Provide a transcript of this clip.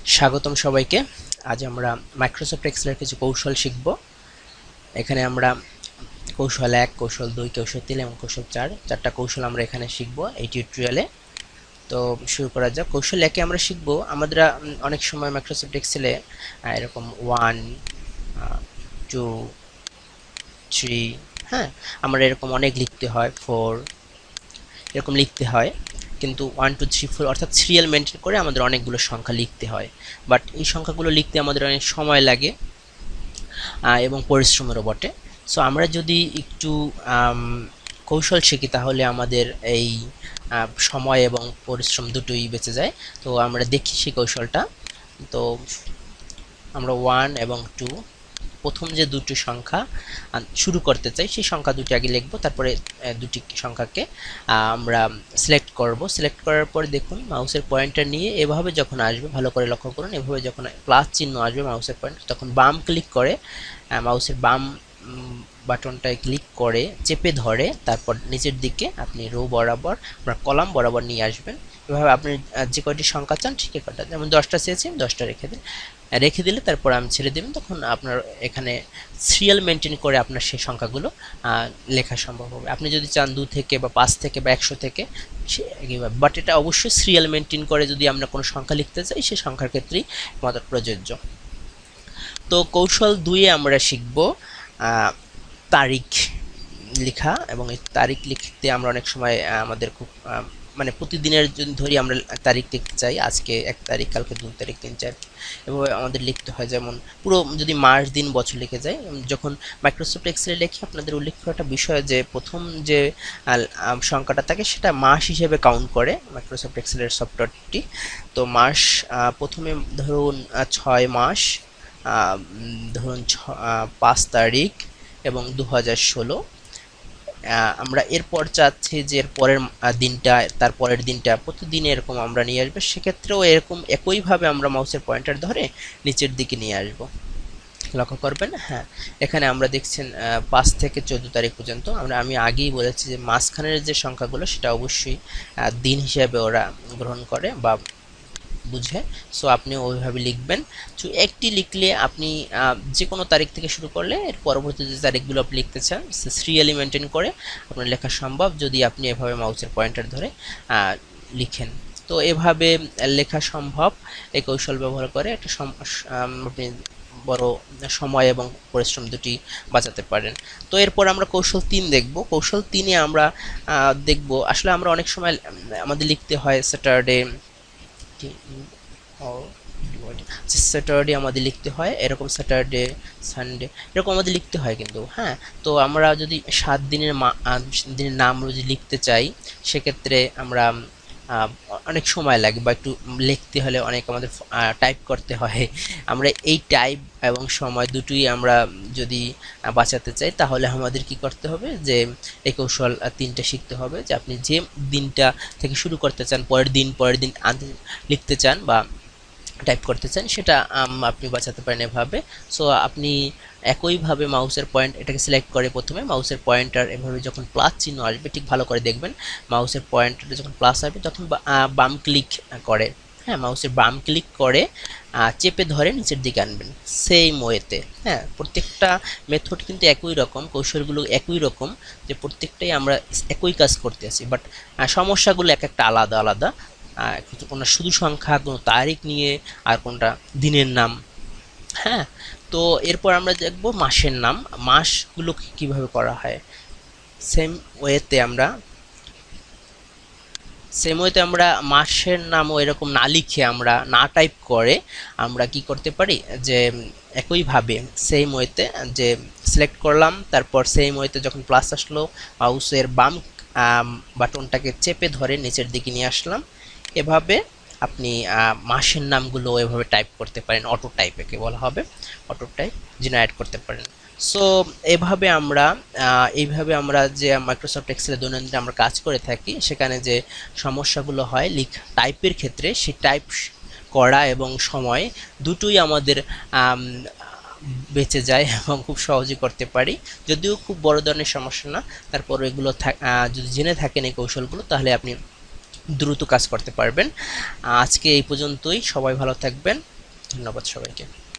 স্বাগতম সবাইকে। আজ আমরা মাইক্রোসফট এক্সেলের কিছু কৌশল শিখব। এখানে আমরা কৌশল 1, কৌশল 2, কৌশল 3 এবং কৌশল 4 চারটা কৌশল আমরা এখানে শিখব এই টিউটোরিয়ালে। তো শুরু করা যাক। কৌশল 1 এ আমরা শিখব, আমরা অনেক সময় মাইক্রোসফট এক্সেলে এরকম 1, 2, 3, হ্যাঁ, আমরা এরকম অনেক লিখতে হয়, 4 এরকম লিখতে হয়, কিন্তু 1, 2, 3, 4 অর্থাৎ সিরিয়াল মেনটেন করে আমাদের অনেকগুলো সংখ্যা লিখতে হয়। বাট এই সংখ্যাগুলো লিখতে আমাদের অনেক সময় লাগে এবং পরিশ্রমেরও বটে। সো আমরা যদি একটু কৌশল শিখি তাহলে আমাদের এই সময় এবং পরিশ্রম দুটোই বেঁচে যায়। তো আমরা দেখি সেই কৌশলটা। তো আমরা 1 এবং 2 প্রথম যে দুটি সংখ্যা শুরু করতে চাই সেই সংখ্যা দুটি আগে লিখব, তারপরে দুটি সংখ্যাকে আমরা সিলেক্ট করব। সিলেক্ট করার পর দেখুন মাউসের পয়েন্টার নিয়ে এভাবে যখন আসবে, ভালো করে লক্ষ্য করুন, এভাবে যখন প্লাস চিহ্ন আসবে মাউসের পয়েন্টার, তখন বাম ক্লিক করে মাউসের বাম বাটনটায় ক্লিক করে চেপে ধরে তারপর নিচের দিকে আপনি রো বরাবর বা কলাম বরাবর নিয়ে আসবেন। এভাবে আপনি যে কয়টি সংখ্যা চান ঠিক কয়টা, যেমন 10টা চেয়েছি, 10টা রেখে দিলে তারপর আমি ছেড়ে দেবেন, তখন আপনার এখানে সিরিয়াল মেনটেন করে আপনার সেই সংখ্যাগুলো লেখা সম্ভব হবে। আপনি যদি চান 2 থেকে বা 5 থেকে বা 100 থেকে, বাট এটা অবশ্যই সিরিয়াল মেনটেন করে যদি আমরা কোনো সংখ্যা লিখতে চাই সেই সংখ্যার ক্ষেত্রেই আমাদের প্রযোজ্য। তো কৌশল 2 এ আমরা শিখব তারিখ লেখা, এবং এই তারিখ লিখতে আমরা অনেক সময় আমাদের খুব মানে প্রতিদিনের যদি ধরি আমরা তারিখ লিখতে চাই, আজকে 1 তারিখ, কালকে 2 তারিখ, 3, 4, এভাবে আমাদের লিখতে হয়। যেমন পুরো যদি মাস, দিন, বছর লিখে যায়, যখন মাইক্রোসফট এক্সেলে লিখি আপনাদের উল্লেখ করা একটা বিষয় যে প্রথম যে সংখ্যাটা থাকে সেটা মাস হিসেবে কাউন্ট করে মাইক্রোসফট এক্সেলের সফটওয়্যারটি। তো মাস প্রথমে ধরুন 6 মাস, ধরুন 5 তারিখ এবং 2016। আমরা এরপর চাচ্ছি যে এর পরের দিনটা, তার পরের দিনটা, প্রতিদিন এরকম আমরা নিয়ে আসবো। সেক্ষেত্রেও এরকম একইভাবে আমরা মাউসের পয়েন্টার ধরে নিচের দিকে নিয়ে আসব। লক্ষ্য করবেন, হ্যাঁ, এখানে আমরা দেখছেন 5 থেকে 14 তারিখ পর্যন্ত। আমি আগেই বলেছি যে মাঝখানের যে সংখ্যাগুলো সেটা অবশ্যই দিন হিসাবে ওরা গ্রহণ করে বা বুঝে। সো আপনি ওইভাবে লিখবেন। তো একটি লিখলে আপনি যে কোনো তারিখ থেকে শুরু করলে এর পরবর্তী যে তারিখগুলো আপনি লিখতে চান সিরিয়ালি মেনটেন করে আপনার লেখা সম্ভব যদি আপনি এভাবে মাউসের পয়েন্টার ধরে লিখেন। তো এভাবে লেখা সম্ভব এই কৌশল ব্যবহার করে একটা আপনি বড় সময় এবং পরিশ্রম দুটি বাঁচাতে পারেন। তো এরপর আমরা কৌশল 3 দেখব। কৌশল 3 এ আমরা দেখব আসলে আমরা অনেক সময় আমাদের লিখতে হয় স্যাটারডে, স্যাটারডে আমাদের লিখতে হয়, এরকম স্যাটারডে, সানডে এরকম আমাদের লিখতে হয় কিন্তু, হ্যাঁ। তো আমরা যদি 7 দিনের নাম যদি লিখতে চাই সেক্ষেত্রে আমরা অনেক সময় লাগে বা একটু লিখতে হলে অনেক আমাদের টাইপ করতে হয়। আমরা এই টাইপ এবং সময় দুটোই আমরা যদি বাঁচাতে চাই তাহলে আমাদের কি করতে হবে যে এই কৌশল 3টা শিখতে হবে, যে আপনি যে দিনটা থেকে শুরু করতে চান, পরের দিন লিখতে চান বা টাইপ করতে চান সেটা আপনি বাঁচাতে পারেন এভাবে। সো আপনি একইভাবে মাউসের পয়েন্ট এটাকে সিলেক্ট করে প্রথমে মাউসের পয়েন্টার এভাবে যখন প্লাস চিহ্ন আসবে ঠিক ভালো করে দেখবেন, মাউসের পয়েন্টারে যখন প্লাস আসবে তখন বাম ক্লিক করে, হ্যাঁ, মাউসের বাম ক্লিক করে চেপে ধরে নিচের দিকে আনবেন সেম ওয়েতে। হ্যাঁ, প্রত্যেকটা মেথড কিন্তু একই রকম, কৌশলগুলো একই রকম, যে প্রত্যেকটাই আমরা একই কাজ করতে আছি, বাট সমস্যাগুলো এক একটা আলাদা আলাদা। কোনটা শুধু সংখ্যা, কোনো তারিখ নিয়ে, আর কোনটা দিনের নাম। হ্যাঁ, তো এরপর আমরা দেখব মাসের নাম, মাসগুলো কিভাবে করা হয়। সেম ওয়েতে আমরা মাসের নামও এরকম না লিখে আমরা না টাইপ করে আমরা কি করতে পারি যে একইভাবে সেম ওয়েতে যে সিলেক্ট করলাম, তারপর সেম ওয়েতে যখন প্লাস আসলো মাউসের বাম বাটনটাকে চেপে ধরে নিচের দিকে নিয়ে আসলাম। এভাবে আপনি মাসের নামগুলো এভাবে টাইপ করতে পারেন, অটো টাইপ একে বলা হবে, অটো টাইপ জেনারেট করতে পারেন। সো এইভাবে আমরা যে মাইক্রোসফট এক্সেলে দৈনন্দিন আমরা কাজ করে থাকি সেখানে যে সমস্যাগুলো হয় টাইপের ক্ষেত্রে, সেই টাইপ করা এবং সময় দুটোই আমাদের বেঁচে যায় এবং খুব সহজে করতে পারি। যদিও খুব বড় ধরনের সমস্যা না, তারপর এগুলো যদি জেনে থাকেন এই কৌশলগুলো তাহলে আপনি দ্রুত কাজ করতে পারবেন। আজকে এই পর্যন্তই, সবাই ভালো থাকবেন, ধন্যবাদ সবাইকে।